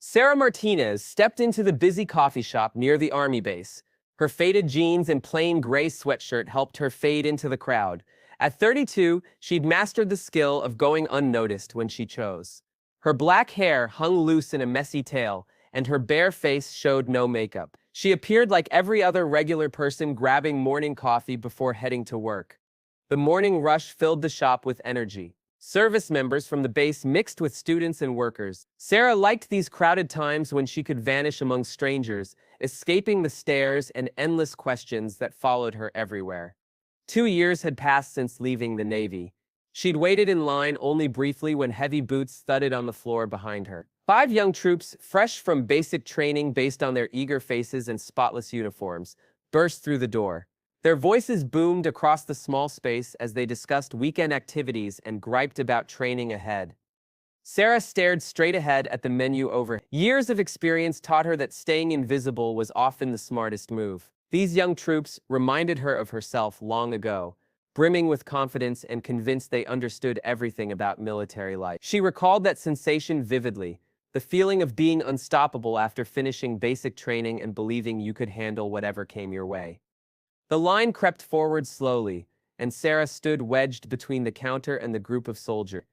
Sarah Martinez stepped into the busy coffee shop near the army base. Her faded jeans and plain gray sweatshirt helped her fade into the crowd. At 32, she'd mastered the skill of going unnoticed when she chose. Her black hair hung loose in a messy tail, and her bare face showed no makeup. She appeared like every other regular person grabbing morning coffee before heading to work. The morning rush filled the shop with energy. Service members from the base mixed with students and workers. Sarah liked these crowded times when she could vanish among strangers, escaping the stares and endless questions that followed her everywhere. 2 years had passed since leaving the Navy. She'd waited in line only briefly when heavy boots thudded on the floor behind her. 5 young troops, fresh from basic training based on their eager faces and spotless uniforms, burst through the door. Their voices boomed across the small space as they discussed weekend activities and griped about training ahead. Sarah stared straight ahead at the menu over. Years of experience taught her that staying invisible was often the smartest move. These young troops reminded her of herself long ago, brimming with confidence and convinced they understood everything about military life. She recalled that sensation vividly, the feeling of being unstoppable after finishing basic training and believing you could handle whatever came your way. The line crept forward slowly, and Sarah stood wedged between the counter and the group of soldiers.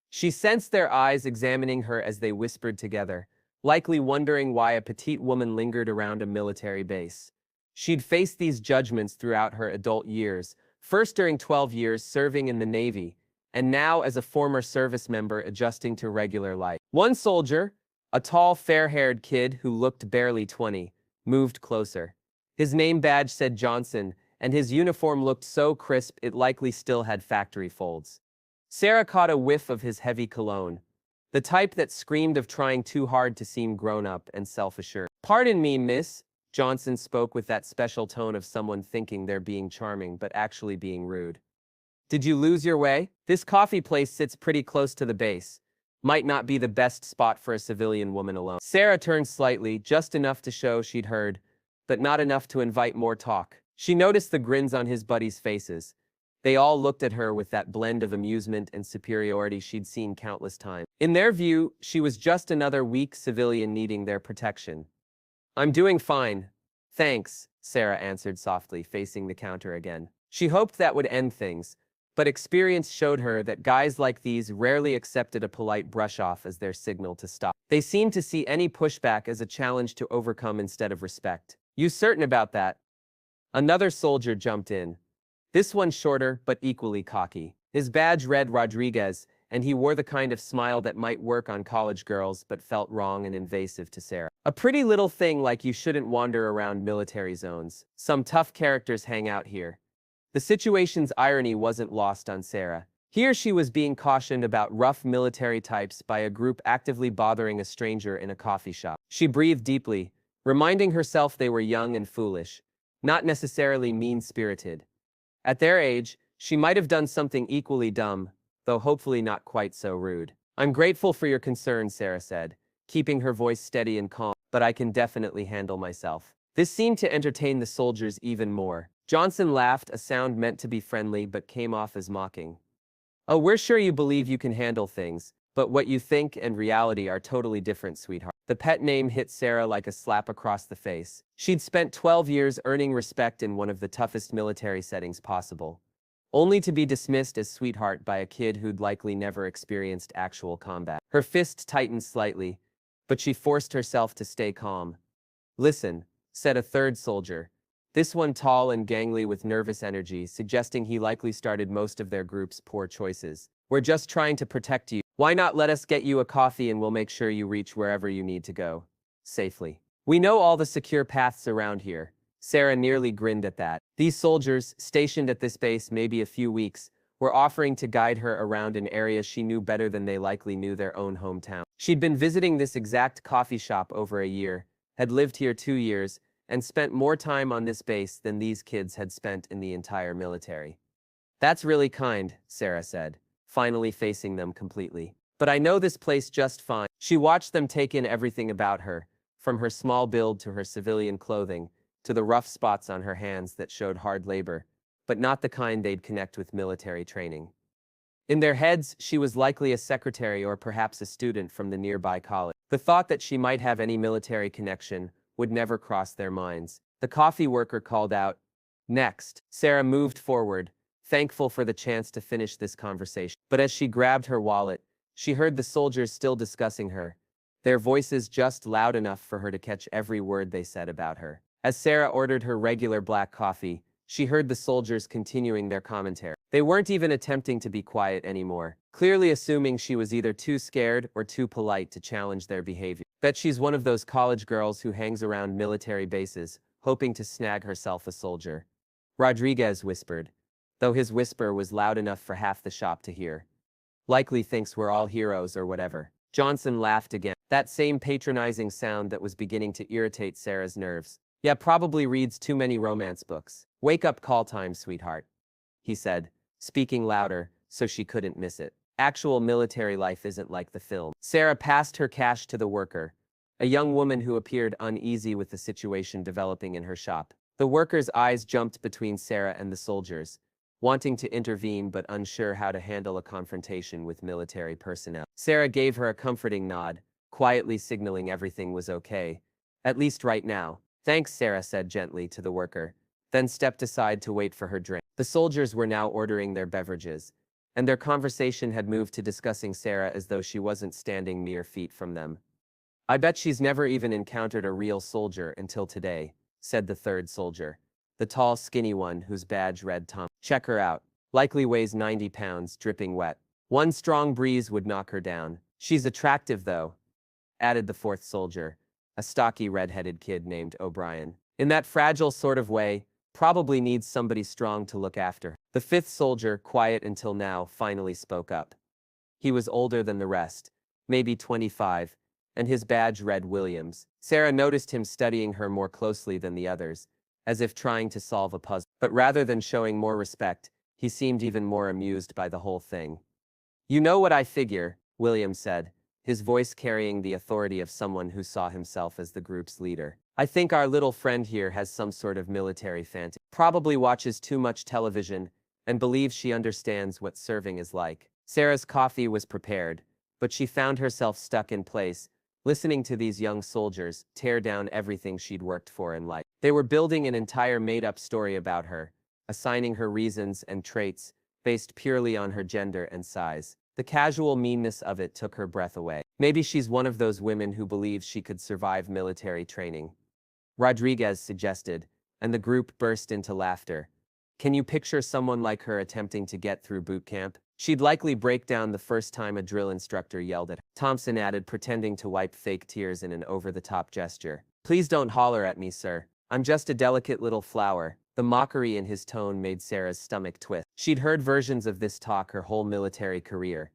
She sensed their eyes examining her as they whispered together, likely wondering why a petite woman lingered around a military base. She'd faced these judgments throughout her adult years, first during 12 years serving in the Navy, and now as a former service member adjusting to regular life. One soldier, a tall, fair-haired kid who looked barely 20, moved closer. His name badge said Johnson, and his uniform looked so crisp it likely still had factory folds. Sarah caught a whiff of his heavy cologne, the type that screamed of trying too hard to seem grown-up and self-assured. "Pardon me, miss," Johnson spoke with that special tone of someone thinking they're being charming but actually being rude. "Did you lose your way? This coffee place sits pretty close to the base. Might not be the best spot for a civilian woman alone." Sarah turned slightly, just enough to show she'd heard, but not enough to invite more talk. She noticed the grins on his buddies' faces. They all looked at her with that blend of amusement and superiority she'd seen countless times. In their view, she was just another weak civilian needing their protection. "I'm doing fine. Thanks," Sarah answered softly, facing the counter again. She hoped that would end things, but experience showed her that guys like these rarely accepted a polite brush-off as their signal to stop. They seemed to see any pushback as a challenge to overcome instead of respect. "You certain about that?" Another soldier jumped in. This one shorter, but equally cocky. His badge read Rodriguez, and he wore the kind of smile that might work on college girls but felt wrong and invasive to Sarah. "A pretty little thing like you shouldn't wander around military zones. Some tough characters hang out here." The situation's irony wasn't lost on Sarah. Here she was being cautioned about rough military types by a group actively bothering a stranger in a coffee shop. She breathed deeply, reminding herself they were young and foolish, not necessarily mean-spirited. At their age, she might have done something equally dumb, though hopefully not quite so rude. "I'm grateful for your concern," Sarah said, keeping her voice steady and calm, "but I can definitely handle myself." This seemed to entertain the soldiers even more. Johnson laughed, a sound meant to be friendly but came off as mocking. "Oh, we're sure you believe you can handle things, but what you think and reality are totally different, sweetheart." The pet name hit Sarah like a slap across the face. She'd spent 12 years earning respect in one of the toughest military settings possible, only to be dismissed as sweetheart by a kid who'd likely never experienced actual combat. Her fist tightened slightly, but she forced herself to stay calm. "Listen," said a third soldier, this one tall and gangly with nervous energy, suggesting he likely started most of their group's poor choices. "We're just trying to protect you. Why not let us get you a coffee and we'll make sure you reach wherever you need to go safely. We know all the secure paths around here." Sarah nearly grinned at that. These soldiers, stationed at this base maybe a few weeks, were offering to guide her around an area she knew better than they likely knew their own hometown. She'd been visiting this exact coffee shop over a year, had lived here 2 years, and spent more time on this base than these kids had spent in the entire military. "That's really kind," Sarah said, finally facing them completely. "But I know this place just fine." She watched them take in everything about her, from her small build to her civilian clothing, to the rough spots on her hands that showed hard labor, but not the kind they'd connect with military training. In their heads, she was likely a secretary or perhaps a student from the nearby college. The thought that she might have any military connection would never cross their minds. The coffee worker called out, "Next." Sarah moved forward, thankful for the chance to finish this conversation. But as she grabbed her wallet, she heard the soldiers still discussing her, their voices just loud enough for her to catch every word they said about her. As Sarah ordered her regular black coffee, she heard the soldiers continuing their commentary. They weren't even attempting to be quiet anymore, clearly assuming she was either too scared or too polite to challenge their behavior. Bet she's one of those college girls who hangs around military bases, hoping to snag herself a soldier. Rodriguez whispered, though his whisper was loud enough for half the shop to hear. Likely thinks we're all heroes or whatever. Johnson laughed again, that same patronizing sound that was beginning to irritate Sarah's nerves. Yeah, probably reads too many romance books. Wake up call time, sweetheart, he said, speaking louder so she couldn't miss it. Actual military life isn't like the film. Sarah passed her cash to the worker, a young woman who appeared uneasy with the situation developing in her shop. The worker's eyes jumped between Sarah and the soldiers, wanting to intervene but unsure how to handle a confrontation with military personnel. Sarah gave her a comforting nod, quietly signaling everything was okay, at least right now. Thanks, Sarah said gently to the worker, then stepped aside to wait for her drink. The soldiers were now ordering their beverages, and their conversation had moved to discussing Sarah as though she wasn't standing mere feet from them. I bet she's never even encountered a real soldier until today, said the third soldier, the tall, skinny one whose badge read Tom. Check her out. Likely weighs 90 pounds, dripping wet. One strong breeze would knock her down. She's attractive, though, added the fourth soldier, a stocky red-headed kid named O'Brien. In that fragile sort of way, probably needs somebody strong to look after her. The fifth soldier, quiet until now, finally spoke up. He was older than the rest, maybe 25, and his badge read Williams. Sarah noticed him studying her more closely than the others, as if trying to solve a puzzle. But rather than showing more respect, he seemed even more amused by the whole thing. You know what I figure, Williams said, his voice carrying the authority of someone who saw himself as the group's leader. I think our little friend here has some sort of military fantasy. Probably watches too much television and believes she understands what serving is like. Sarah's coffee was prepared, but she found herself stuck in place, listening to these young soldiers tear down everything she'd worked for in life. They were building an entire made-up story about her, assigning her reasons and traits based purely on her gender and size. The casual meanness of it took her breath away. Maybe she's one of those women who believes she could survive military training, Rodriguez suggested, and the group burst into laughter. Can you picture someone like her attempting to get through boot camp? She'd likely break down the first time a drill instructor yelled at her. Thompson added, pretending to wipe fake tears in an over-the-top gesture. Please don't holler at me, sir. I'm just a delicate little flower. The mockery in his tone made Sarah's stomach twist. She'd heard versions of this talk her whole military career,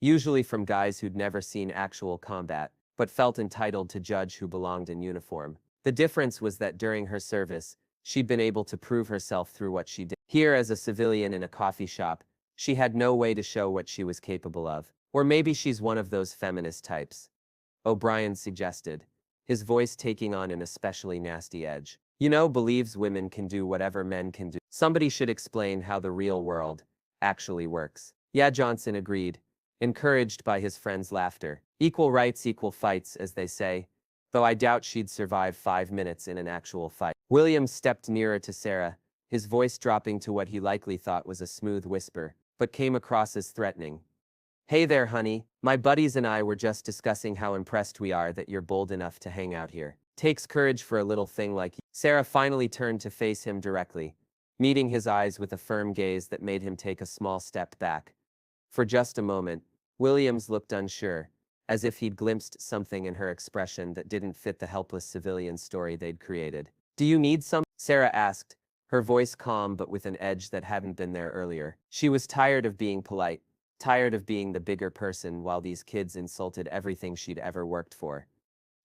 usually from guys who'd never seen actual combat, but felt entitled to judge who belonged in uniform. The difference was that during her service, she'd been able to prove herself through what she did. Here, as a civilian in a coffee shop, she had no way to show what she was capable of. Or maybe she's one of those feminist types, O'Brien suggested, his voice taking on an especially nasty edge. You know, believes women can do whatever men can do. Somebody should explain how the real world actually works. Yeah, Johnson agreed, encouraged by his friend's laughter. Equal rights, equal fights, as they say, though I doubt she'd survive 5 minutes in an actual fight. Williams stepped nearer to Sarah, his voice dropping to what he likely thought was a smooth whisper, but came across as threatening. Hey there, honey. My buddies and I were just discussing how impressed we are that you're bold enough to hang out here. Takes courage for a little thing like you. Sarah finally turned to face him directly, meeting his eyes with a firm gaze that made him take a small step back. For just a moment, Williams looked unsure, as if he'd glimpsed something in her expression that didn't fit the helpless civilian story they'd created. Do you need some? Sarah asked, her voice calm but with an edge that hadn't been there earlier. She was tired of being polite, tired of being the bigger person while these kids insulted everything she'd ever worked for.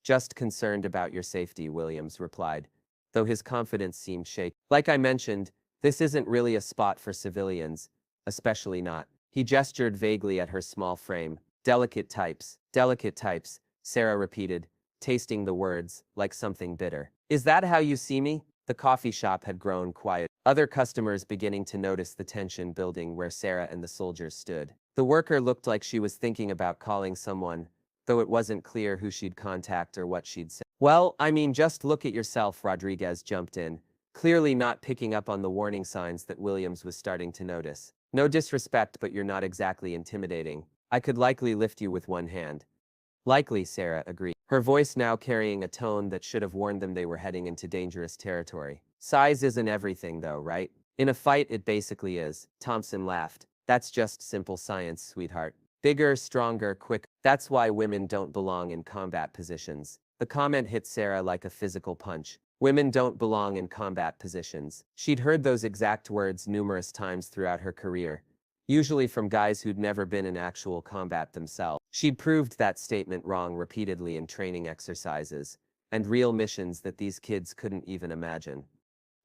Just concerned about your safety, Williams replied, though his confidence seemed shaky. Like I mentioned, this isn't really a spot for civilians, especially not. He gestured vaguely at her small frame. Delicate types, Sarah repeated, tasting the words like something bitter. Is that how you see me? The coffee shop had grown quiet, other customers beginning to notice the tension building where Sarah and the soldiers stood. The worker looked like she was thinking about calling someone, though it wasn't clear who she'd contact or what she'd say. Well, I mean, just look at yourself, Rodriguez jumped in, clearly not picking up on the warning signs that Williams was starting to notice. No disrespect, but you're not exactly intimidating. I could likely lift you with one hand. Likely, Sarah agreed, her voice now carrying a tone that should have warned them they were heading into dangerous territory. Size isn't everything, though, right? In a fight, it basically is. Thompson laughed. That's just simple science, sweetheart. Bigger, stronger, quicker. That's why women don't belong in combat positions. The comment hit Sarah like a physical punch. Women don't belong in combat positions. She'd heard those exact words numerous times throughout her career, usually from guys who'd never been in actual combat themselves. She'd proved that statement wrong repeatedly in training exercises and real missions that these kids couldn't even imagine.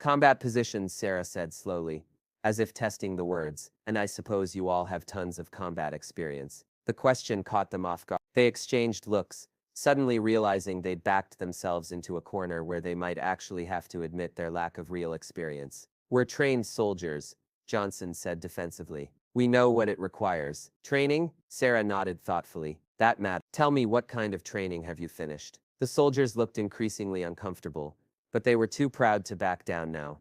Combat positions, Sarah said slowly, as if testing the words, and I suppose you all have tons of combat experience. The question caught them off guard. They exchanged looks, suddenly realizing they'd backed themselves into a corner where they might actually have to admit their lack of real experience. We're trained soldiers, Johnson said defensively. We know what it requires. Training? Sarah nodded thoughtfully. That matters. Tell me, what kind of training have you finished? The soldiers looked increasingly uncomfortable, but they were too proud to back down now.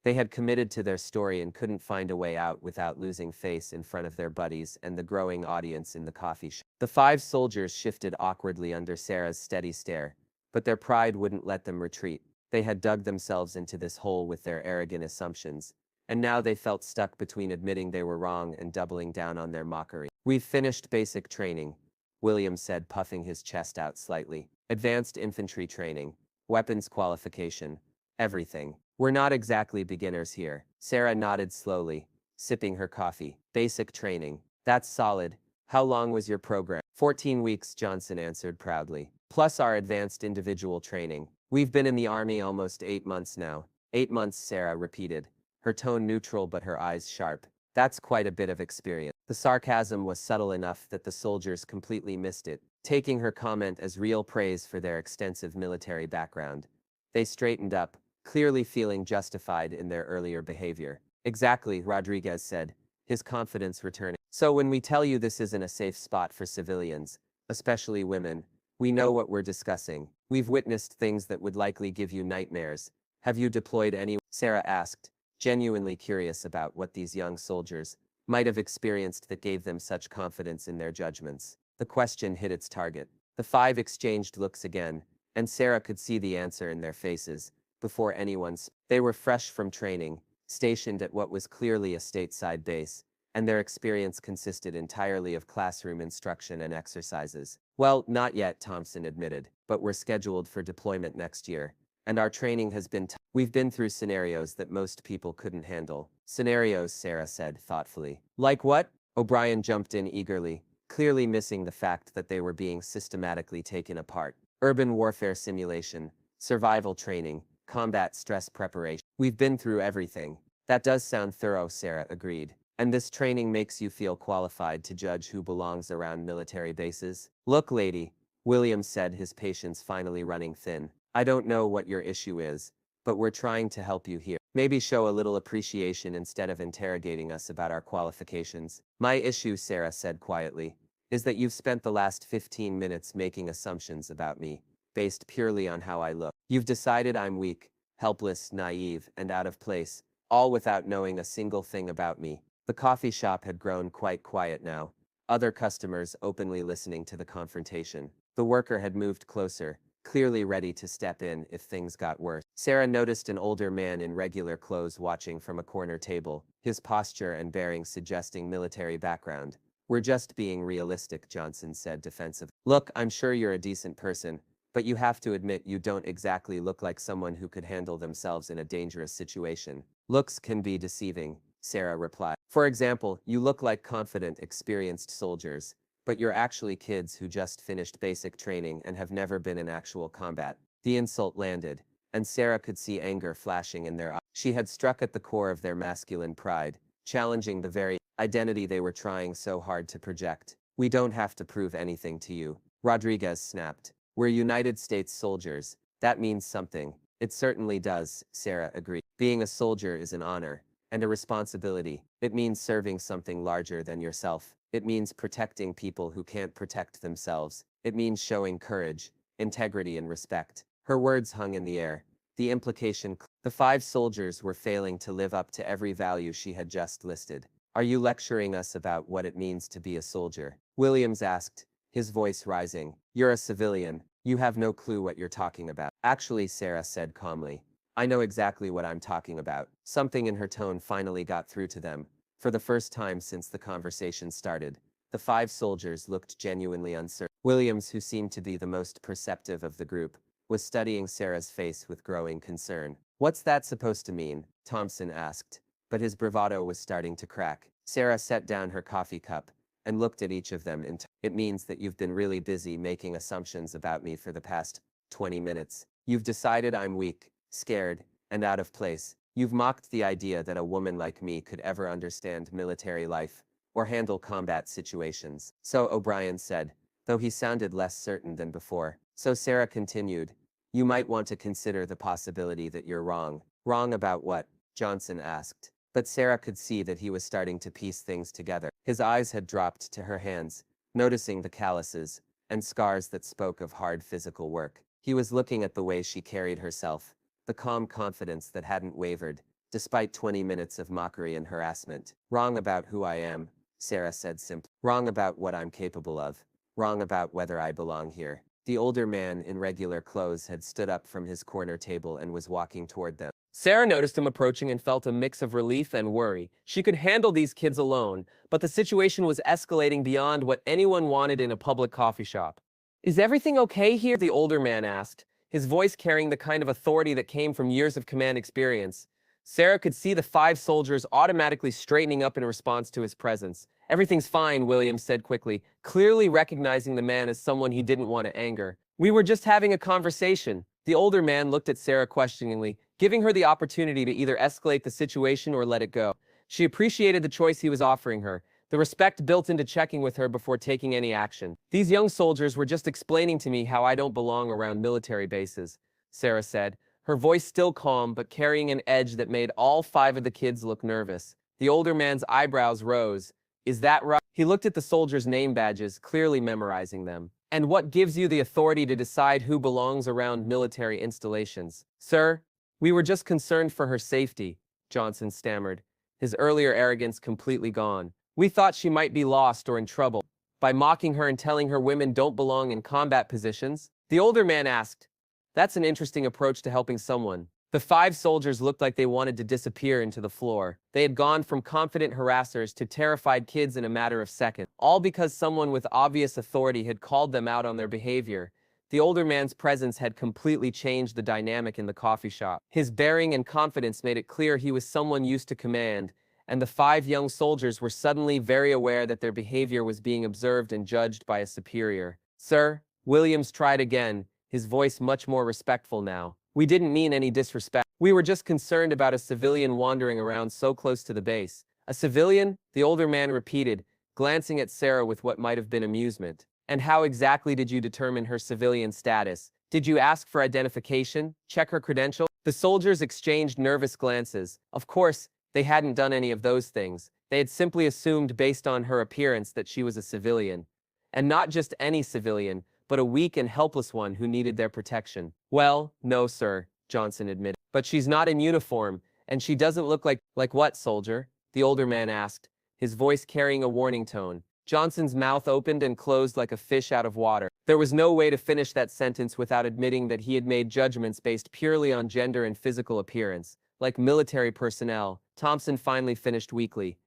They had committed to their story and couldn't find a way out without losing face in front of their buddies and the growing audience in the coffee shop. The 5 soldiers shifted awkwardly under Sarah's steady stare, but their pride wouldn't let them retreat. They had dug themselves into this hole with their arrogant assumptions, and now they felt stuck between admitting they were wrong and doubling down on their mockery. We've finished basic training, William said, puffing his chest out slightly. Advanced infantry training, weapons qualification, everything. We're not exactly beginners here. Sarah nodded slowly, sipping her coffee. Basic training. That's solid. How long was your program? 14 weeks, Johnson answered proudly. Plus our advanced individual training. We've been in the Army almost 8 months now. 8 months, Sarah repeated, her tone neutral but her eyes sharp. That's quite a bit of experience. The sarcasm was subtle enough that the soldiers completely missed it, taking her comment as real praise for their extensive military background. They straightened up, clearly feeling justified in their earlier behavior. Exactly, Rodriguez said, his confidence returning. So when we tell you this isn't a safe spot for civilians, especially women, we know what we're discussing. We've witnessed things that would likely give you nightmares. Have you deployed any? Sarah asked, genuinely curious about what these young soldiers might have experienced that gave them such confidence in their judgments. The question hit its target. The 5 exchanged looks again, and Sarah could see the answer in their faces. Before anyone's, they were fresh from training, stationed at what was clearly a stateside base, and their experience consisted entirely of classroom instruction and exercises. Well, not yet, Thompson admitted, but we're scheduled for deployment next year, and our training has been we've been through scenarios that most people couldn't handle. Scenarios, Sarah said thoughtfully. Like what? O'Brien jumped in eagerly, clearly missing the fact that they were being systematically taken apart. Urban warfare simulation, survival training, combat stress preparation. We've been through everything. That does sound thorough, Sarah agreed. And this training makes you feel qualified to judge who belongs around military bases? Look, lady, Williams said, his patience finally running thin. I don't know what your issue is, but we're trying to help you here. Maybe show a little appreciation instead of interrogating us about our qualifications. My issue, Sarah said quietly, is that you've spent the last 15 minutes making assumptions about me, based purely on how I look. You've decided I'm weak, helpless, naive, and out of place, all without knowing a single thing about me. The coffee shop had grown quite quiet now, other customers openly listening to the confrontation. The worker had moved closer, clearly ready to step in if things got worse. Sarah noticed an older man in regular clothes watching from a corner table, his posture and bearing suggesting military background. We're just being realistic, Johnson said defensively. Look, I'm sure you're a decent person, but you have to admit you don't exactly look like someone who could handle themselves in a dangerous situation. Looks can be deceiving, Sarah replied. For example, you look like confident, experienced soldiers, but you're actually kids who just finished basic training and have never been in actual combat. The insult landed, and Sarah could see anger flashing in their eyes. She had struck at the core of their masculine pride, challenging the very identity they were trying so hard to project. We don't have to prove anything to you, Rodriguez snapped. We're United States soldiers. That means something. It certainly does, Sarah agreed. Being a soldier is an honor and a responsibility. It means serving something larger than yourself. It means protecting people who can't protect themselves. It means showing courage, integrity, and respect. Her words hung in the air. The implication, the 5 soldiers were failing to live up to every value she had just listed. Are you lecturing us about what it means to be a soldier? Williams asked, his voice rising. You're a civilian. You have no clue what you're talking about. Actually, Sarah said calmly, I know exactly what I'm talking about. Something in her tone finally got through to them. For the first time since the conversation started, the 5 soldiers looked genuinely uncertain. Williams, who seemed to be the most perceptive of the group, was studying Sarah's face with growing concern. What's that supposed to mean? Thompson asked, but his bravado was starting to crack. Sarah set down her coffee cup and looked at each of them. It means that you've been really busy making assumptions about me for the past 20 minutes. You've decided I'm weak, scared, and out of place. You've mocked the idea that a woman like me could ever understand military life or handle combat situations. So O'Brien said, though he sounded less certain than before. So Sarah continued, you might want to consider the possibility that you're wrong. Wrong about what? Johnson asked. But Sarah could see that he was starting to piece things together. His eyes had dropped to her hands, noticing the calluses and scars that spoke of hard physical work. He was looking at the way she carried herself, the calm confidence that hadn't wavered, despite 20 minutes of mockery and harassment. Wrong about who I am, Sarah said simply. Wrong about what I'm capable of. Wrong about whether I belong here. The older man in regular clothes had stood up from his corner table and was walking toward them. Sarah noticed him approaching and felt a mix of relief and worry. She could handle these kids alone, but the situation was escalating beyond what anyone wanted in a public coffee shop. Is everything okay here? The older man asked, his voice carrying the kind of authority that came from years of command experience. Sarah could see the 5 soldiers automatically straightening up in response to his presence. Everything's fine, Williams said quickly, clearly recognizing the man as someone he didn't want to anger. We were just having a conversation. The older man looked at Sarah questioningly, giving her the opportunity to either escalate the situation or let it go. She appreciated the choice he was offering her, the respect built into checking with her before taking any action. These young soldiers were just explaining to me how I don't belong around military bases, Sarah said, her voice still calm but carrying an edge that made all 5 of the kids look nervous. The older man's eyebrows rose. Is that right? He looked at the soldiers' name badges, clearly memorizing them. And what gives you the authority to decide who belongs around military installations? Sir, we were just concerned for her safety, Johnson stammered, his earlier arrogance completely gone. We thought she might be lost or in trouble. By mocking her and telling her women don't belong in combat positions? The older man asked. That's an interesting approach to helping someone. The 5 soldiers looked like they wanted to disappear into the floor. They had gone from confident harassers to terrified kids in a matter of seconds, all because someone with obvious authority had called them out on their behavior. The older man's presence had completely changed the dynamic in the coffee shop. His bearing and confidence made it clear he was someone used to command, and the 5 young soldiers were suddenly very aware that their behavior was being observed and judged by a superior. Sir, Williams tried again, his voice much more respectful now. We didn't mean any disrespect. We were just concerned about a civilian wandering around so close to the base. A civilian? The older man repeated, glancing at Sarah with what might have been amusement. And how exactly did you determine her civilian status? Did you ask for identification? Check her credentials? The soldiers exchanged nervous glances. Of course, they hadn't done any of those things. They had simply assumed based on her appearance that she was a civilian. And not just any civilian, but a weak and helpless one who needed their protection. Well, no, sir, Johnson admitted. But she's not in uniform, and she doesn't look like... Like what, soldier? The older man asked, his voice carrying a warning tone. Johnson's mouth opened and closed like a fish out of water. There was no way to finish that sentence without admitting that he had made judgments based purely on gender and physical appearance. Like military personnel, Thompson finally finished weakly.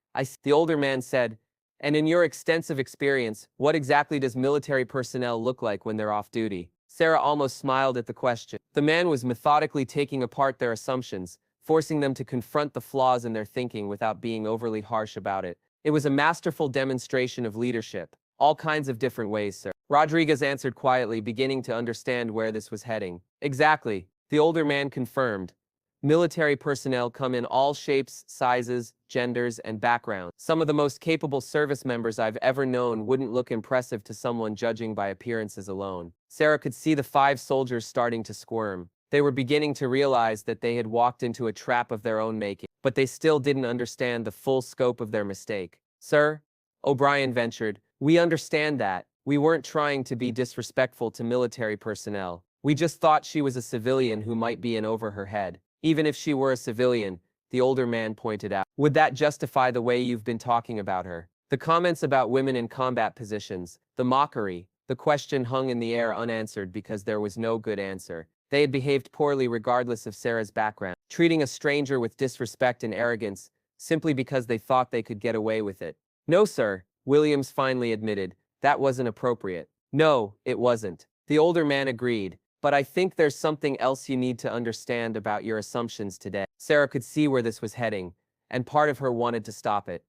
The older man said, and in your extensive experience, what exactly does military personnel look like when they're off duty? Sarah almost smiled at the question. The man was methodically taking apart their assumptions, forcing them to confront the flaws in their thinking without being overly harsh about it. It was a masterful demonstration of leadership. All kinds of different ways, sir. Rodriguez answered quietly, beginning to understand where this was heading. Exactly, the older man confirmed. Military personnel come in all shapes, sizes, genders, and backgrounds. Some of the most capable service members I've ever known wouldn't look impressive to someone judging by appearances alone. Sarah could see the 5 soldiers starting to squirm. They were beginning to realize that they had walked into a trap of their own making, but they still didn't understand the full scope of their mistake. Sir, O'Brien ventured, we understand that. We weren't trying to be disrespectful to military personnel. We just thought she was a civilian who might be in over her head. Even if she were a civilian, the older man pointed out. Would that justify the way you've been talking about her? The comments about women in combat positions, the mockery, the question hung in the air unanswered because there was no good answer. They had behaved poorly regardless of Sarah's background, treating a stranger with disrespect and arrogance simply because they thought they could get away with it. No, sir, Williams finally admitted. That wasn't appropriate. No, it wasn't. The older man agreed. But I think there's something else you need to understand about your assumptions today. Sarah could see where this was heading, and part of her wanted to stop it.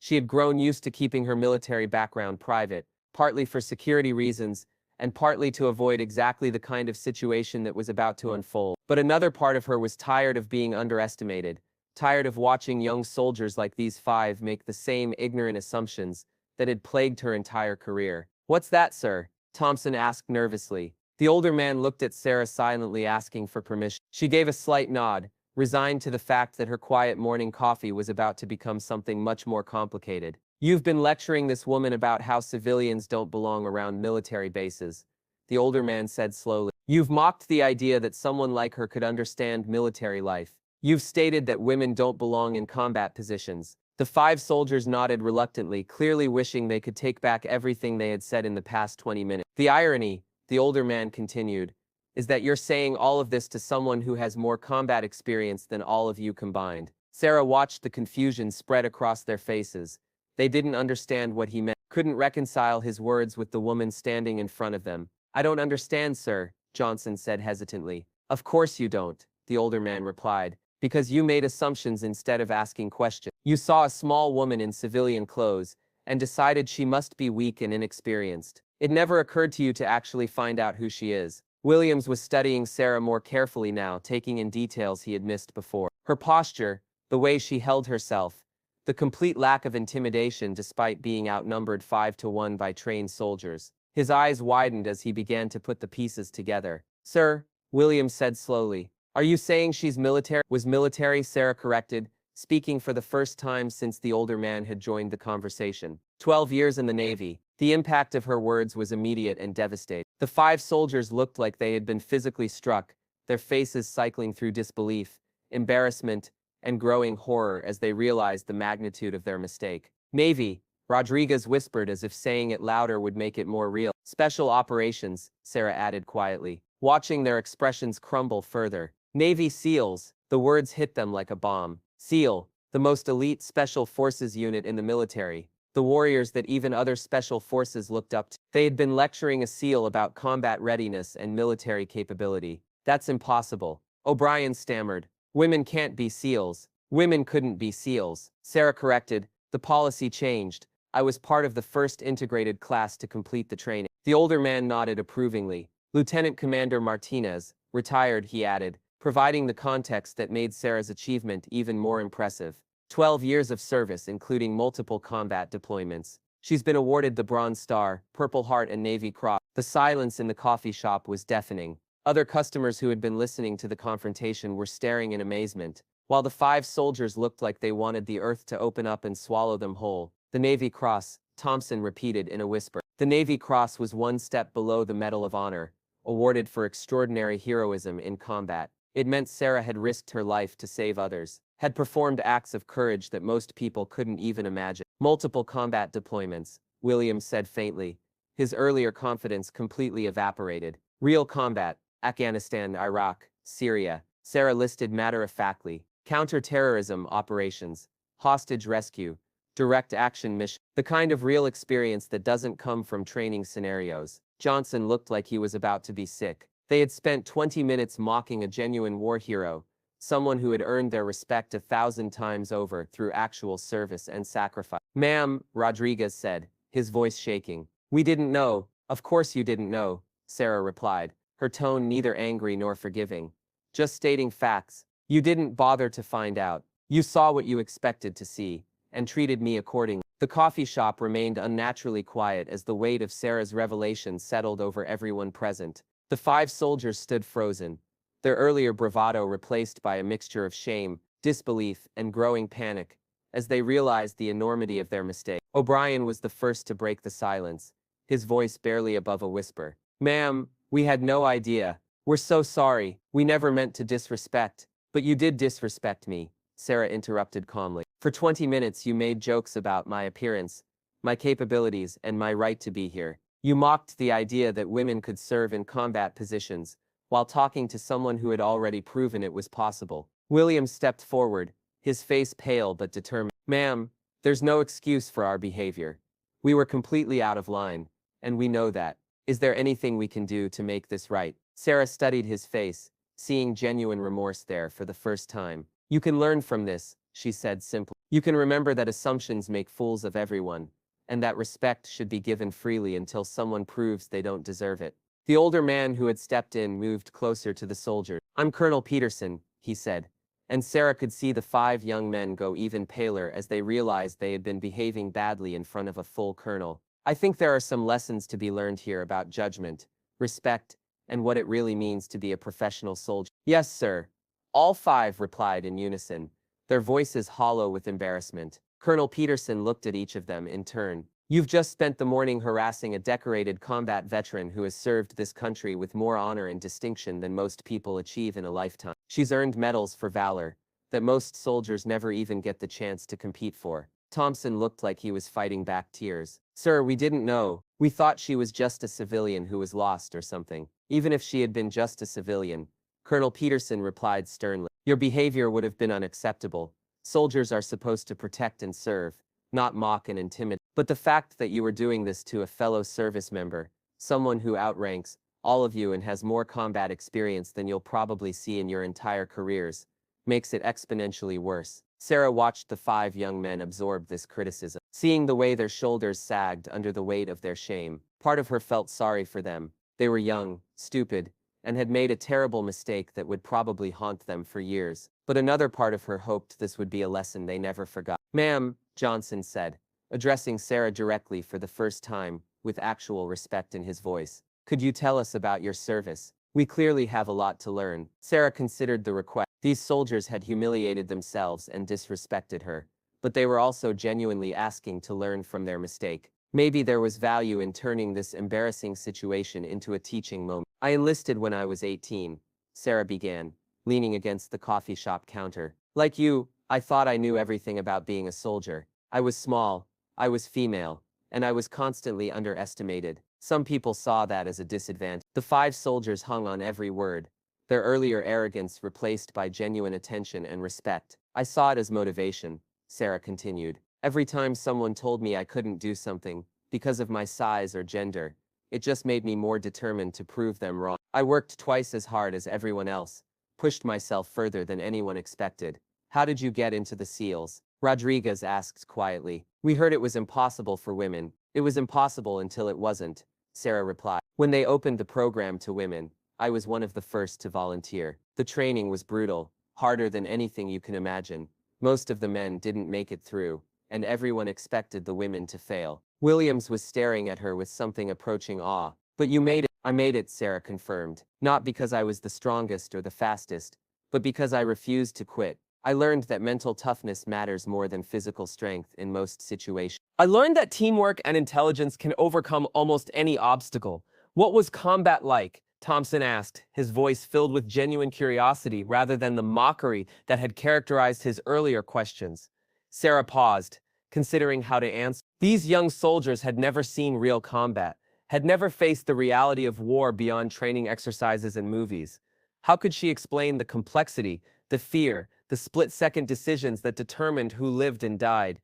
She had grown used to keeping her military background private, partly for security reasons, and partly to avoid exactly the kind of situation that was about to unfold. But another part of her was tired of being underestimated, tired of watching young soldiers like these five make the same ignorant assumptions that had plagued her entire career. What's that, sir? Thompson asked nervously. The older man looked at Sarah silently asking for permission. She gave a slight nod, resigned to the fact that her quiet morning coffee was about to become something much more complicated. You've been lecturing this woman about how civilians don't belong around military bases, the older man said slowly. You've mocked the idea that someone like her could understand military life. You've stated that women don't belong in combat positions. The five soldiers nodded reluctantly, clearly wishing they could take back everything they had said in the past 20 minutes. The irony, the older man continued, is that you're saying all of this to someone who has more combat experience than all of you combined. Sarah watched the confusion spread across their faces. They didn't understand what he meant, couldn't reconcile his words with the woman standing in front of them. I don't understand, sir, Johnson said hesitantly. Of course you don't, the older man replied, because you made assumptions instead of asking questions. You saw a small woman in civilian clothes and decided she must be weak and inexperienced. It never occurred to you to actually find out who she is. Williams was studying Sarah more carefully now, taking in details he had missed before. Her posture, the way she held herself, the complete lack of intimidation despite being outnumbered 5-1 by trained soldiers. His eyes widened as he began to put the pieces together. Sir, Williams said slowly, are you saying she's military? Was military, Sarah corrected, speaking for the first time since the older man had joined the conversation. 12 years in the Navy. The impact of her words was immediate and devastating. The five soldiers looked like they had been physically struck, their faces cycling through disbelief, embarrassment, and growing horror as they realized the magnitude of their mistake. Navy, Rodriguez whispered as if saying it louder would make it more real. Special operations, Sarah added quietly, watching their expressions crumble further. Navy SEALs, the words hit them like a bomb. SEAL, the most elite special forces unit in the military. The warriors that even other special forces looked up to. They had been lecturing a SEAL about combat readiness and military capability. That's impossible. O'Brien stammered. Women can't be SEALs. Women couldn't be SEALs. Sarah corrected. The policy changed. I was part of the first integrated class to complete the training. The older man nodded approvingly. Lieutenant Commander Martinez, retired, he added, providing the context that made Sarah's achievement even more impressive. 12 years of service, including multiple combat deployments. She's been awarded the Bronze Star, Purple Heart, and Navy Cross. The silence in the coffee shop was deafening. Other customers who had been listening to the confrontation were staring in amazement, while the five soldiers looked like they wanted the earth to open up and swallow them whole. The Navy Cross, Thompson repeated in a whisper. The Navy Cross was one step below the Medal of Honor, awarded for extraordinary heroism in combat. It meant Sarah had risked her life to save others, had performed acts of courage that most people couldn't even imagine. Multiple combat deployments, Williams said faintly. His earlier confidence completely evaporated. Real combat, Afghanistan, Iraq, Syria. Sarah listed matter-of-factly. Counter-terrorism operations, hostage rescue, direct action mission. The kind of real experience that doesn't come from training scenarios. Johnson looked like he was about to be sick. They had spent 20 minutes mocking a genuine war hero, someone who had earned their respect 1,000 times over through actual service and sacrifice. Ma'am, Rodriguez said, his voice shaking. We didn't know. Of course you didn't know, Sarah replied, her tone neither angry nor forgiving. Just stating facts. You didn't bother to find out. You saw what you expected to see, and treated me accordingly. The coffee shop remained unnaturally quiet as the weight of Sarah's revelation settled over everyone present. The five soldiers stood frozen, their earlier bravado replaced by a mixture of shame, disbelief, and growing panic, as they realized the enormity of their mistake. O'Brien was the first to break the silence, his voice barely above a whisper. Ma'am, we had no idea. We're so sorry. We never meant to disrespect. But you did disrespect me, Sarah interrupted calmly. For 20 minutes you made jokes about my appearance, my capabilities, and my right to be here. You mocked the idea that women could serve in combat positions, while talking to someone who had already proven it was possible. William stepped forward, his face pale but determined. Ma'am, there's no excuse for our behavior. We were completely out of line, and we know that. Is there anything we can do to make this right? Sarah studied his face, seeing genuine remorse there for the first time. You can learn from this, she said simply. You can remember that assumptions make fools of everyone, and that respect should be given freely until someone proves they don't deserve it. The older man who had stepped in moved closer to the soldier. I'm Colonel Peterson, he said, and Sarah could see the 5 young men go even paler as they realized they had been behaving badly in front of a full colonel. I think there are some lessons to be learned here about judgment, respect, and what it really means to be a professional soldier. Yes, sir. All 5 replied in unison, their voices hollow with embarrassment. Colonel Peterson looked at each of them in turn. You've just spent the morning harassing a decorated combat veteran who has served this country with more honor and distinction than most people achieve in a lifetime. She's earned medals for valor that most soldiers never even get the chance to compete for. Thompson looked like he was fighting back tears. Sir, we didn't know. We thought she was just a civilian who was lost or something. Even if she had been just a civilian, Colonel Peterson replied sternly. Your behavior would have been unacceptable. Soldiers are supposed to protect and serve, not mock and intimidate. But the fact that you were doing this to a fellow service member, someone who outranks all of you and has more combat experience than you'll probably see in your entire careers, makes it exponentially worse. Sarah watched the 5 young men absorb this criticism. Seeing the way their shoulders sagged under the weight of their shame, part of her felt sorry for them. They were young, stupid, and had made a terrible mistake that would probably haunt them for years. But another part of her hoped this would be a lesson they never forgot. Ma'am, Johnson said, addressing Sarah directly for the first time, with actual respect in his voice. Could you tell us about your service? We clearly have a lot to learn. Sarah considered the request. These soldiers had humiliated themselves and disrespected her, but they were also genuinely asking to learn from their mistake. Maybe there was value in turning this embarrassing situation into a teaching moment. I enlisted when I was 18, Sarah began, leaning against the coffee shop counter. Like you, I thought I knew everything about being a soldier. I was small, I was female, and I was constantly underestimated. Some people saw that as a disadvantage. The 5 soldiers hung on every word, their earlier arrogance replaced by genuine attention and respect. I saw it as motivation, Sarah continued. Every time someone told me I couldn't do something, because of my size or gender, it just made me more determined to prove them wrong. I worked twice as hard as everyone else, pushed myself further than anyone expected. How did you get into the SEALs? Rodriguez asked quietly. We heard it was impossible for women. It was impossible until it wasn't, Sarah replied. When they opened the program to women, I was one of the first to volunteer. The training was brutal, harder than anything you can imagine. Most of the men didn't make it through, and everyone expected the women to fail. Williams was staring at her with something approaching awe. But you made it. I made it, Sarah confirmed. Not because I was the strongest or the fastest, but because I refused to quit. I learned that mental toughness matters more than physical strength in most situations. I learned that teamwork and intelligence can overcome almost any obstacle. What was combat like? Thompson asked, his voice filled with genuine curiosity rather than the mockery that had characterized his earlier questions. Sarah paused, considering how to answer. These young soldiers had never seen real combat, had never faced the reality of war beyond training exercises and movies. How could she explain the complexity, the fear, the split-second decisions that determined who lived and died?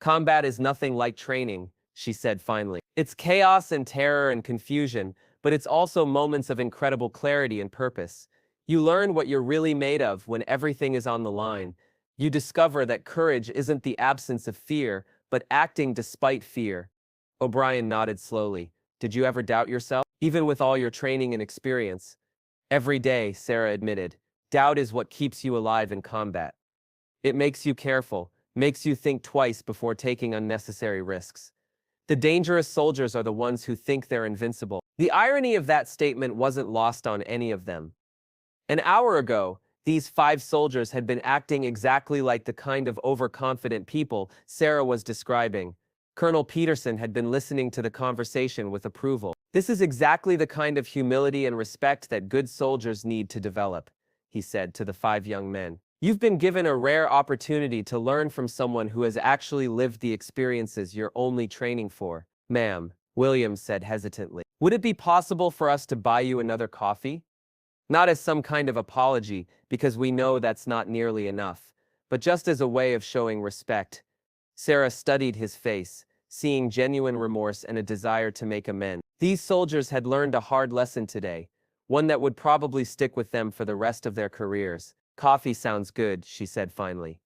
Combat is nothing like training, she said finally. It's chaos and terror and confusion, but it's also moments of incredible clarity and purpose. You learn what you're really made of when everything is on the line. You discover that courage isn't the absence of fear, but acting despite fear. O'Brien nodded slowly. Did you ever doubt yourself? Even with all your training and experience? Every day, Sarah admitted. Doubt is what keeps you alive in combat. It makes you careful, makes you think twice before taking unnecessary risks. The dangerous soldiers are the ones who think they're invincible. The irony of that statement wasn't lost on any of them. An hour ago, these 5 soldiers had been acting exactly like the kind of overconfident people Sarah was describing. Colonel Peterson had been listening to the conversation with approval. "This is exactly the kind of humility and respect that good soldiers need to develop," he said to the 5 young men. "You've been given a rare opportunity to learn from someone who has actually lived the experiences you're only training for." "Ma'am," Williams said hesitantly, "would it be possible for us to buy you another coffee? Not as some kind of apology, because we know that's not nearly enough, but just as a way of showing respect." Sarah studied his face, seeing genuine remorse and a desire to make amends. These soldiers had learned a hard lesson today, one that would probably stick with them for the rest of their careers. "Coffee sounds good," she said finally.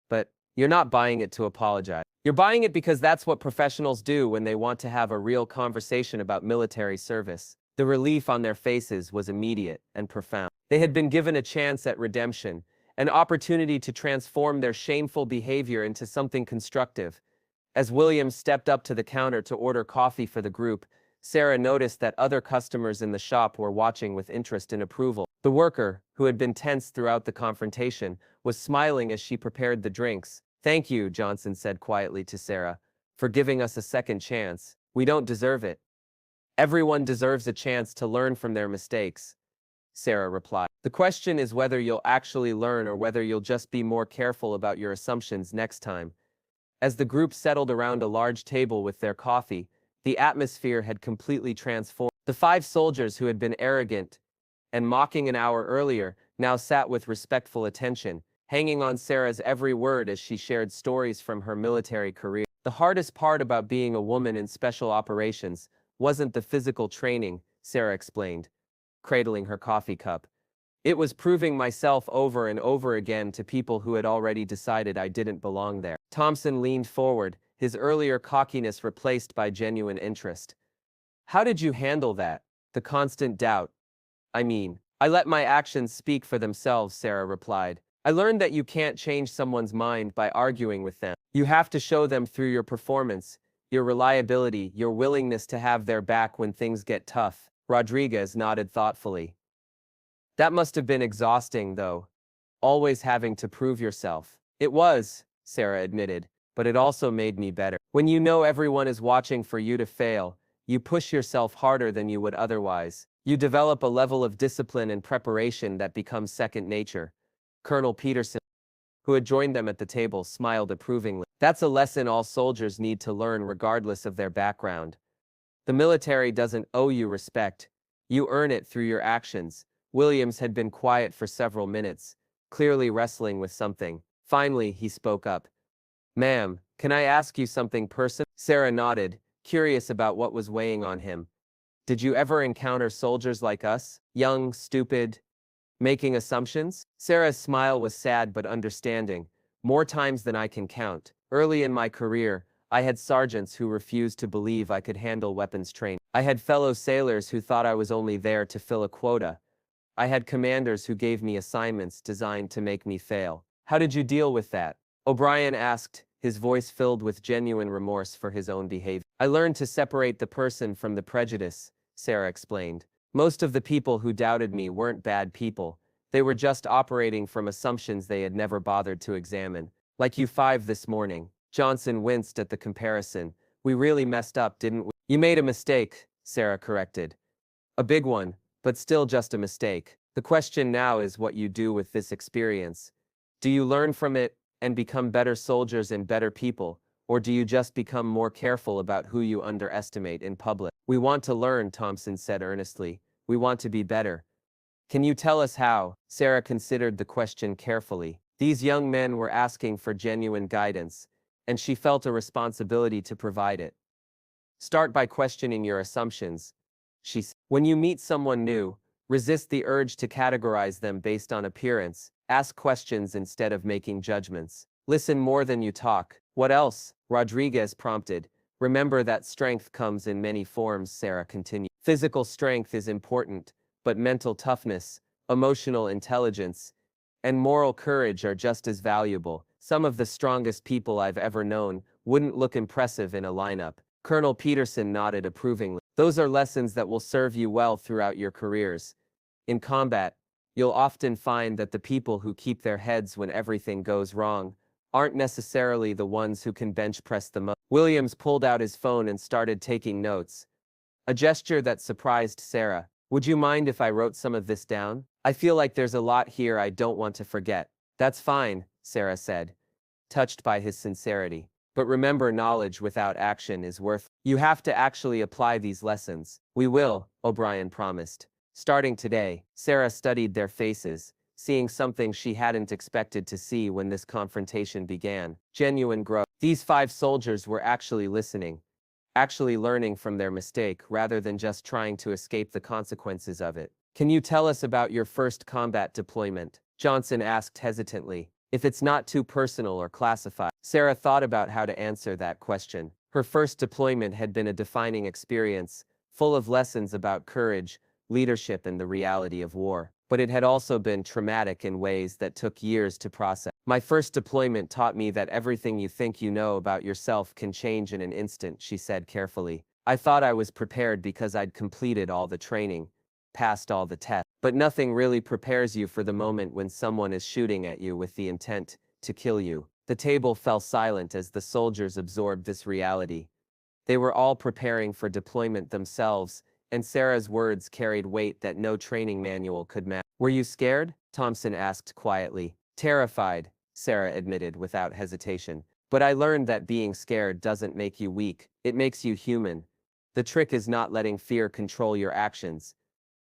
"But you're not buying it to apologize. You're buying it because that's what professionals do when they want to have a real conversation about military service." The relief on their faces was immediate and profound. They had been given a chance at redemption, an opportunity to transform their shameful behavior into something constructive. As Williams stepped up to the counter to order coffee for the group, Sarah noticed that other customers in the shop were watching with interest and approval. The worker, who had been tense throughout the confrontation, was smiling as she prepared the drinks. "Thank you," Johnson said quietly to Sarah, "for giving us a second chance. We don't deserve it." "Everyone deserves a chance to learn from their mistakes," Sarah replied. "The question is whether you'll actually learn or whether you'll just be more careful about your assumptions next time." As the group settled around a large table with their coffee, the atmosphere had completely transformed. The 5 soldiers who had been arrogant and mocking an hour earlier now sat with respectful attention, hanging on Sarah's every word as she shared stories from her military career. "The hardest part about being a woman in special operations wasn't the physical training," Sarah explained, cradling her coffee cup. "It was proving myself over and over again to people who had already decided I didn't belong there." Thompson leaned forward, his earlier cockiness replaced by genuine interest. "How did you handle that? The constant doubt?" "I let my actions speak for themselves," Sarah replied. "I learned that you can't change someone's mind by arguing with them. You have to show them through your performance, your reliability, your willingness to have their back when things get tough." Rodriguez nodded thoughtfully. "That must have been exhausting, though, always having to prove yourself." "It was," Sarah admitted, "but it also made me better. When you know everyone is watching for you to fail, you push yourself harder than you would otherwise. You develop a level of discipline and preparation that becomes second nature." Colonel Peterson, who had joined them at the table, smiled approvingly. "That's a lesson all soldiers need to learn regardless of their background. The military doesn't owe you respect. You earn it through your actions." Williams had been quiet for several minutes, clearly wrestling with something. Finally, he spoke up. "Ma'am, can I ask you something personal?" Sarah nodded, curious about what was weighing on him. "Did you ever encounter soldiers like us? Young, stupid, making assumptions?" Sarah's smile was sad but understanding. "More times than I can count. Early in my career, I had sergeants who refused to believe I could handle weapons training. I had fellow sailors who thought I was only there to fill a quota. I had commanders who gave me assignments designed to make me fail." "How did you deal with that?" O'Brien asked, his voice filled with genuine remorse for his own behavior. "I learned to separate the person from the prejudice," Sarah explained. "Most of the people who doubted me weren't bad people. They were just operating from assumptions they had never bothered to examine. Like you 5 this morning." Johnson winced at the comparison. "We really messed up, didn't we?" "You made a mistake," Sarah corrected. "A big one, but still just a mistake. The question now is what you do with this experience. Do you learn from it and become better soldiers and better people, or do you just become more careful about who you underestimate in public?" "We want to learn," Thompson said earnestly. "We want to be better." "Can you tell us how?" Sarah considered the question carefully. These young men were asking for genuine guidance, and she felt a responsibility to provide it. "Start by questioning your assumptions," she said. "When you meet someone new, resist the urge to categorize them based on appearance. Ask questions instead of making judgments. Listen more than you talk." "What else?" Rodriguez prompted. "Remember that strength comes in many forms," Sarah continued. "Physical strength is important, but mental toughness, emotional intelligence, and moral courage are just as valuable. Some of the strongest people I've ever known wouldn't look impressive in a lineup." Colonel Peterson nodded approvingly. "Those are lessons that will serve you well throughout your careers. In combat, you'll often find that the people who keep their heads when everything goes wrong aren't necessarily the ones who can bench press the most. Williams pulled out his phone and started taking notes, a gesture that surprised Sarah. Would you mind if I wrote some of this down? I feel like there's a lot here I don't want to forget. That's fine, Sarah said, touched by his sincerity. But remember, knowledge without action is worthless. You have to actually apply these lessons. We will, O'Brien promised. Starting today, Sarah studied their faces, seeing something she hadn't expected to see when this confrontation began. Genuine growth. These 5 soldiers were actually listening, actually learning from their mistake rather than just trying to escape the consequences of it. Can you tell us about your first combat deployment? Johnson asked hesitantly. If it's not too personal or classified. Sarah thought about how to answer that question. Her first deployment had been a defining experience, full of lessons about courage, leadership, and the reality of war. But it had also been traumatic in ways that took years to process. My first deployment taught me that everything you think you know about yourself can change in an instant, she said carefully. I thought I was prepared because I'd completed all the training, passed all the tests. But nothing really prepares you for the moment when someone is shooting at you with the intent to kill you. The table fell silent as the soldiers absorbed this reality. They were all preparing for deployment themselves, and Sarah's words carried weight that no training manual could match. Were you scared? Thompson asked quietly. Terrified, Sarah admitted without hesitation. But I learned that being scared doesn't make you weak, it makes you human. The trick is not letting fear control your actions.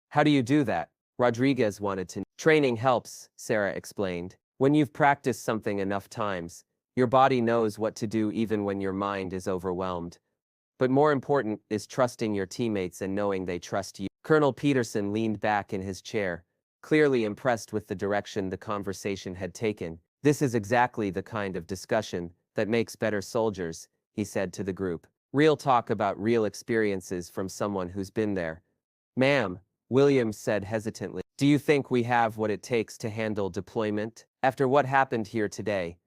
How do you do that? Rodriguez wanted to know. Training helps, Sarah explained. When you've practiced something enough times, your body knows what to do even when your mind is overwhelmed. But more important is trusting your teammates and knowing they trust you. Colonel Peterson leaned back in his chair, clearly impressed with the direction the conversation had taken. This is exactly the kind of discussion that makes better soldiers, he said to the group. Real talk about real experiences from someone who's been there. Ma'am, Williams said hesitantly, do you think we have what it takes to handle deployment? After what happened here today,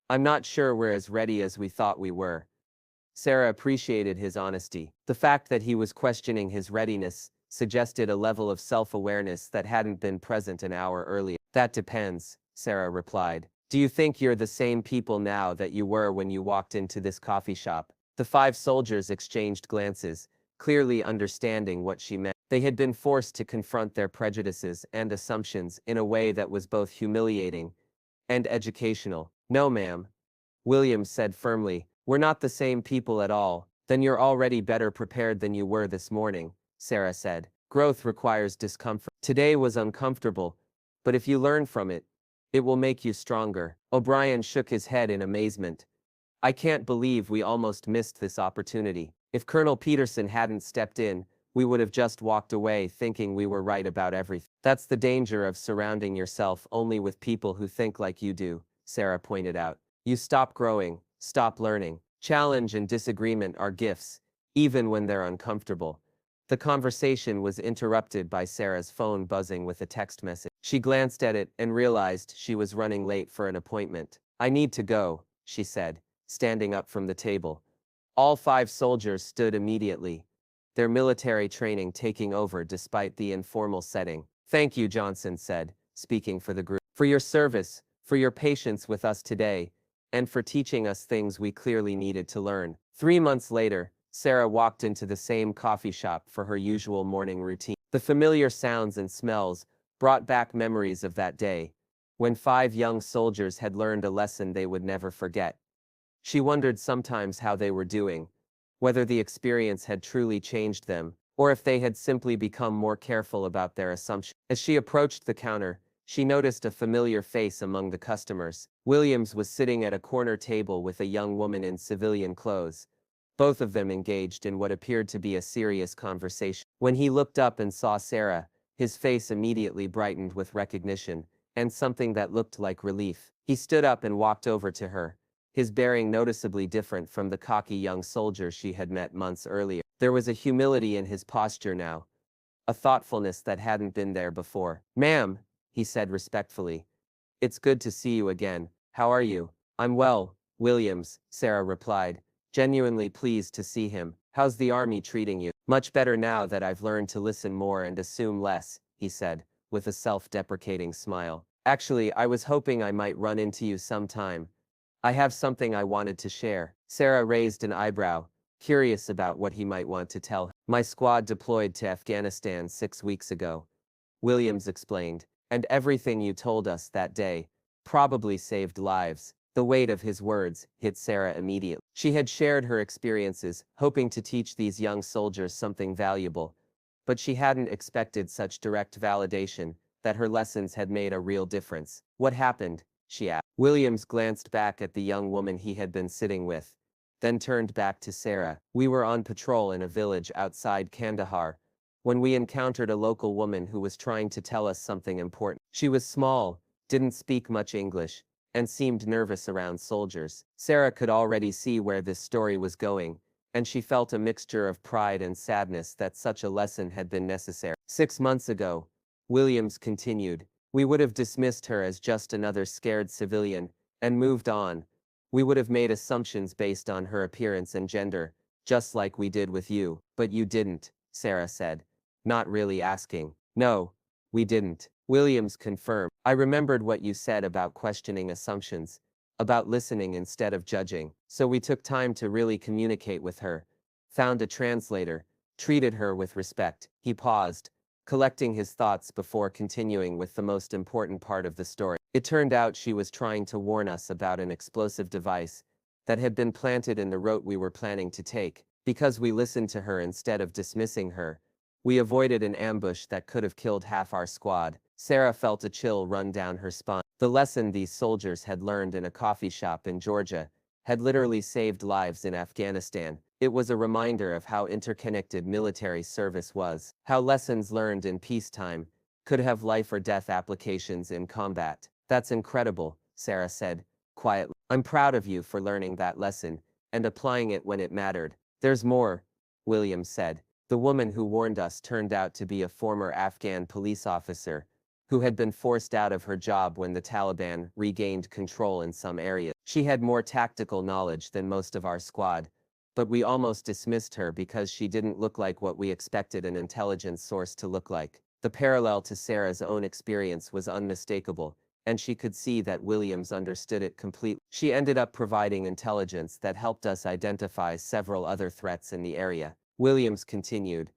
I'm not sure we're as ready as we thought we were. Sarah appreciated his honesty. The fact that he was questioning his readiness suggested a level of self-awareness that hadn't been present an hour earlier. That depends, Sarah replied. Do you think you're the same people now that you were when you walked into this coffee shop? The 5 soldiers exchanged glances, clearly understanding what she meant. They had been forced to confront their prejudices and assumptions in a way that was both humiliating and educational. No, ma'am, Williams said firmly. We're not the same people at all. Then you're already better prepared than you were this morning, Sarah said. Growth requires discomfort. Today was uncomfortable, but if you learn from it, it will make you stronger. O'Brien shook his head in amazement. I can't believe we almost missed this opportunity. If Colonel Peterson hadn't stepped in, we would have just walked away thinking we were right about everything. That's the danger of surrounding yourself only with people who think like you do, Sarah pointed out. You stop growing, stop learning. Challenge and disagreement are gifts, even when they're uncomfortable. The conversation was interrupted by Sarah's phone buzzing with a text message. She glanced at it and realized she was running late for an appointment. I need to go, she said, standing up from the table. All 5 soldiers stood immediately, their military training taking over despite the informal setting. Thank you, Johnson said, speaking for the group, for your service, for your patience with us today, and for teaching us things we clearly needed to learn. 3 months later, Sarah walked into the same coffee shop for her usual morning routine. The familiar sounds and smells brought back memories of that day, when 5 young soldiers had learned a lesson they would never forget. She wondered sometimes how they were doing, whether the experience had truly changed them, or if they had simply become more careful about their assumptions. As she approached the counter, she noticed a familiar face among the customers. Williams was sitting at a corner table with a young woman in civilian clothes, both of them engaged in what appeared to be a serious conversation. When he looked up and saw Sarah, his face immediately brightened with recognition, and something that looked like relief. He stood up and walked over to her, his bearing noticeably different from the cocky young soldier she had met months earlier. There was a humility in his posture now, a thoughtfulness that hadn't been there before. Ma'am, he said respectfully. It's good to see you again. How are you? I'm well, Williams, Sarah replied, genuinely pleased to see him. How's the army treating you? Much better now that I've learned to listen more and assume less, he said, with a self-deprecating smile. Actually, I was hoping I might run into you sometime. I have something I wanted to share. Sarah raised an eyebrow, curious about what he might want to tell her. My squad deployed to Afghanistan 6 weeks ago, Williams explained, and everything you told us that day probably saved lives. The weight of his words hit Sarah immediately. She had shared her experiences, hoping to teach these young soldiers something valuable, but she hadn't expected such direct validation that her lessons had made a real difference. What happened? She asked. Williams glanced back at the young woman he had been sitting with, then turned back to Sarah. We were on patrol in a village outside Kandahar when we encountered a local woman who was trying to tell us something important. She was small, didn't speak much English, and seemed nervous around soldiers. Sarah could already see where this story was going, and she felt a mixture of pride and sadness that such a lesson had been necessary. 6 months ago, Williams continued, we would have dismissed her as just another scared civilian and moved on. We would have made assumptions based on her appearance and gender, just like we did with you. But you didn't, Sarah said, not really asking. No, we didn't. Williams confirmed. I remembered what you said about questioning assumptions, about listening instead of judging. So we took time to really communicate with her, found a translator, treated her with respect. He paused, collecting his thoughts before continuing with the most important part of the story. It turned out she was trying to warn us about an explosive device that had been planted in the route we were planning to take. Because we listened to her instead of dismissing her, we avoided an ambush that could have killed half our squad. Sarah felt a chill run down her spine. The lesson these soldiers had learned in a coffee shop in Georgia had literally saved lives in Afghanistan. It was a reminder of how interconnected military service was, how lessons learned in peacetime could have life or death applications in combat. That's incredible, Sarah said, quietly. I'm proud of you for learning that lesson and applying it when it mattered. There's more, Williams said. The woman who warned us turned out to be a former Afghan police officer who had been forced out of her job when the Taliban regained control in some areas. She had more tactical knowledge than most of our squad, but we almost dismissed her because she didn't look like what we expected an intelligence source to look like. The parallel to Sarah's own experience was unmistakable, and she could see that Williams understood it completely. She ended up providing intelligence that helped us identify several other threats in the area. Williams continued.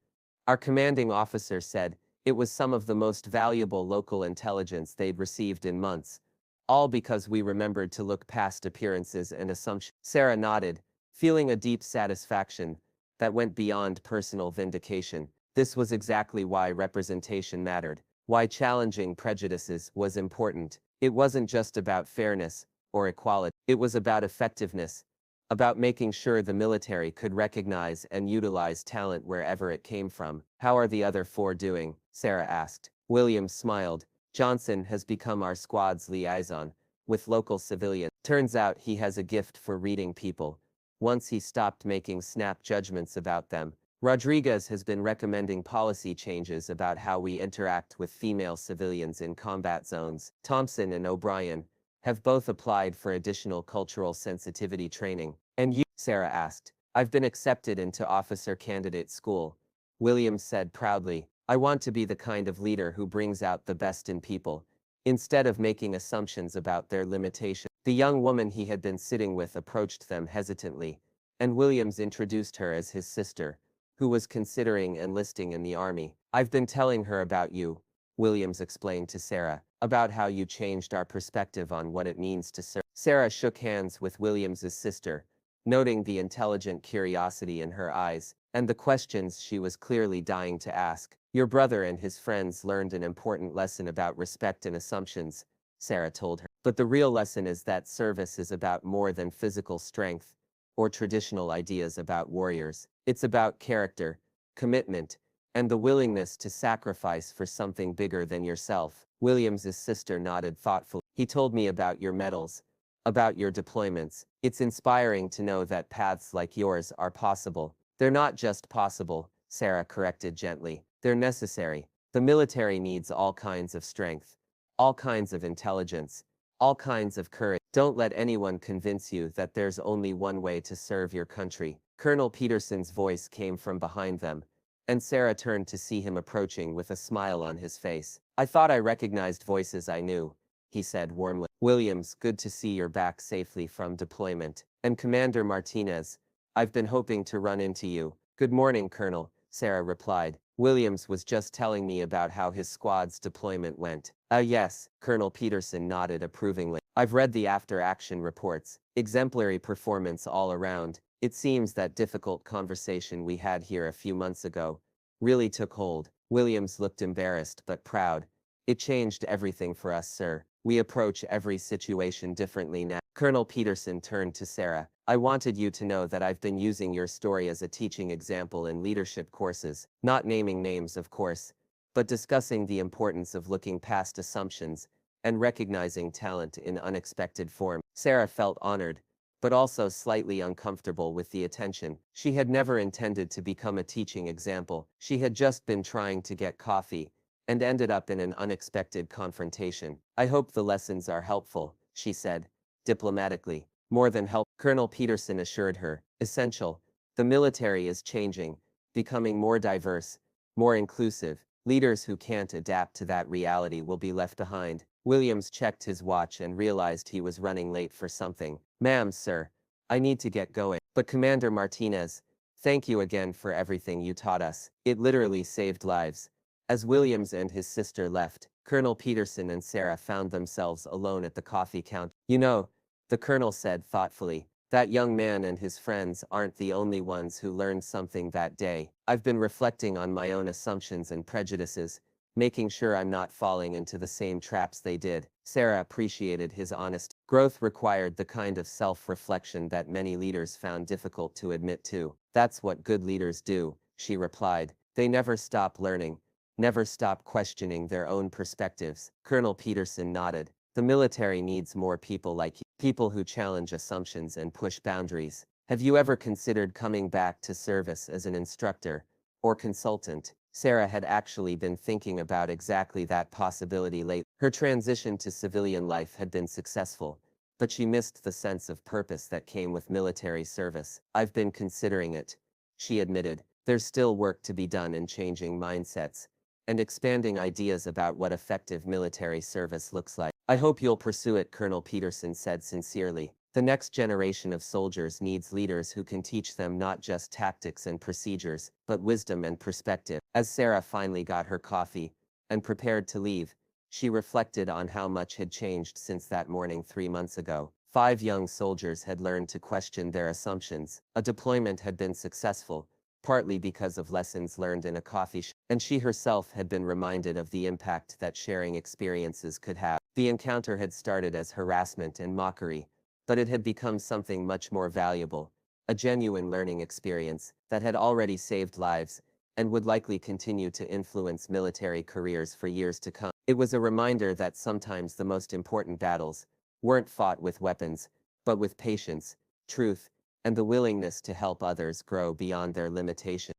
Our commanding officer said it was some of the most valuable local intelligence they'd received in months, all because we remembered to look past appearances and assumptions. Sarah nodded, feeling a deep satisfaction that went beyond personal vindication. This was exactly why representation mattered, why challenging prejudices was important. It wasn't just about fairness or equality. It was about effectiveness, about making sure the military could recognize and utilize talent wherever it came from. How are the other 4 doing? Sarah asked. Williams smiled. Johnson has become our squad's liaison with local civilians. Turns out he has a gift for reading people. Once he stopped making snap judgments about them. Rodriguez has been recommending policy changes about how we interact with female civilians in combat zones. Thompson and O'Brien have both applied for additional cultural sensitivity training. And you? Sarah asked. I've been accepted into officer candidate school, Williams said proudly. I want to be the kind of leader who brings out the best in people, instead of making assumptions about their limitations. The young woman he had been sitting with approached them hesitantly, and Williams introduced her as his sister, who was considering enlisting in the army. I've been telling her about you, Williams explained to Sarah, about how you changed our perspective on what it means to serve. Sarah shook hands with Williams's sister, noting the intelligent curiosity in her eyes, and the questions she was clearly dying to ask. Your brother and his friends learned an important lesson about respect and assumptions, Sarah told her. But the real lesson is that service is about more than physical strength or traditional ideas about warriors. It's about character, commitment, and the willingness to sacrifice for something bigger than yourself. Williams's sister nodded thoughtfully. He told me about your medals, about your deployments. It's inspiring to know that paths like yours are possible. They're not just possible, Sarah corrected gently. They're necessary. The military needs all kinds of strength, all kinds of intelligence, all kinds of courage. Don't let anyone convince you that there's only one way to serve your country. Colonel Peterson's voice came from behind them, and Sarah turned to see him approaching with a smile on his face. I thought I recognized voices I knew, he said warmly. Williams, good to see you're back safely from deployment. And Commander Martinez, I've been hoping to run into you. Good morning, Colonel, Sarah replied. Williams was just telling me about how his squad's deployment went. Yes, Colonel Peterson nodded approvingly. I've read the after-action reports. Exemplary performance all around. It seems that difficult conversation we had here a few months ago really took hold. Williams looked embarrassed but proud. It changed everything for us, sir. We approach every situation differently now. Colonel Peterson turned to Sarah. I wanted you to know that I've been using your story as a teaching example in leadership courses, not naming names, of course, but discussing the importance of looking past assumptions and recognizing talent in unexpected form. Sarah felt honored, but also slightly uncomfortable with the attention. She had never intended to become a teaching example. She had just been trying to get coffee and ended up in an unexpected confrontation. I hope the lessons are helpful, she said, diplomatically. More than help, Colonel Peterson assured her. Essential. The military is changing, becoming more diverse, more inclusive. Leaders who can't adapt to that reality will be left behind. Williams checked his watch and realized he was running late for something. Ma'am, sir, I need to get going. But Commander Martinez, thank you again for everything you taught us. It literally saved lives. As Williams and his sister left, Colonel Peterson and Sarah found themselves alone at the coffee counter. You know, the colonel said thoughtfully, that young man and his friends aren't the only ones who learned something that day. I've been reflecting on my own assumptions and prejudices, making sure I'm not falling into the same traps they did. Sarah appreciated his honesty. Growth required the kind of self-reflection that many leaders found difficult to admit to. That's what good leaders do, she replied. They never stop learning, never stop questioning their own perspectives. Colonel Peterson nodded. The military needs more people like you, people who challenge assumptions and push boundaries. Have you ever considered coming back to service as an instructor or consultant? Sarah had actually been thinking about exactly that possibility lately. Her transition to civilian life had been successful, but she missed the sense of purpose that came with military service. I've been considering it, she admitted. There's still work to be done in changing mindsets and expanding ideas about what effective military service looks like. I hope you'll pursue it, Colonel Peterson said sincerely. The next generation of soldiers needs leaders who can teach them not just tactics and procedures, but wisdom and perspective. As Sarah finally got her coffee and prepared to leave, she reflected on how much had changed since that morning 3 months ago. 5 young soldiers had learned to question their assumptions. A deployment had been successful, partly because of lessons learned in a coffee shop, and she herself had been reminded of the impact that sharing experiences could have. The encounter had started as harassment and mockery, but it had become something much more valuable, a genuine learning experience that had already saved lives and would likely continue to influence military careers for years to come. It was a reminder that sometimes the most important battles weren't fought with weapons, but with patience, truth, and the willingness to help others grow beyond their limitations.